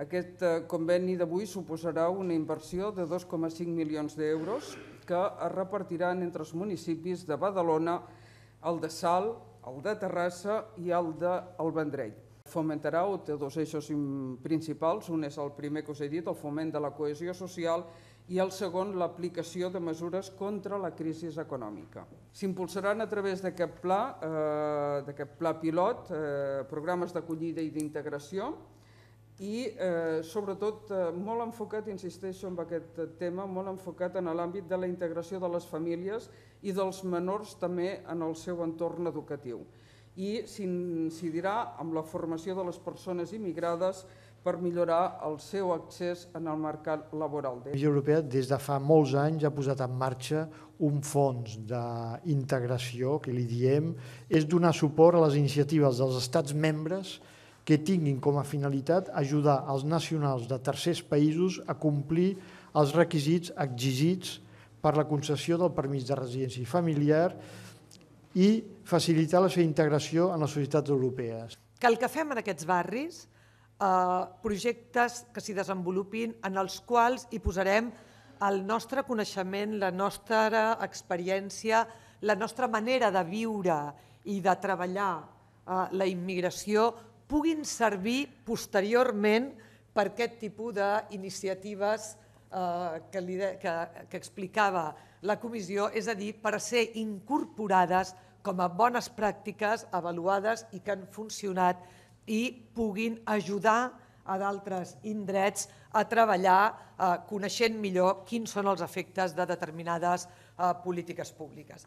Aquest conveni d'avui suposarà una inversió de 2,5 milions d'euros que es repartiran entre els municipis de Badalona, el de Salt, el de Terrassa i el del Vendrell. Fomentarà o té dos eixos principals, un és el primer que us he dit, el foment de la cohesió social, i el segon, l'aplicació de mesures contra la crisi econòmica. S'impulsaran a través d'aquest pla pilot, programes d'acollida i d'integració i, sobretot, molt enfocat, insisteixo en aquest tema, molt enfocat en l'àmbit de la integració de les famílies i dels menors també en el seu entorn educatiu. I s'incidirà amb la formació de les persones immigrades per millorar el seu accés en el mercat laboral. La Comissió Europea des de fa molts anys ha posat en marxa un fons d'integració, que li diem, és donar suport a les iniciatives dels estats membres que tinguin com a finalitat ajudar els nacionals de tercers països a complir els requisits exigits per la concessió del permís de residència familiar i facilitar la seva integració en les societats europees. Que el que fem en aquests barris, projectes que s'hi desenvolupin en els quals hi posarem el nostre coneixement, la nostra experiència, la nostra manera de viure i de treballar la immigració puguin servir posteriorment per aquest tipus d'iniciatives que explicava la comissió, és a dir, per ser incorporades com a bones pràctiques avaluades i que han funcionat i puguin ajudar a d'altres indrets a treballar coneixent millor quins són els efectes de determinades polítiques públiques.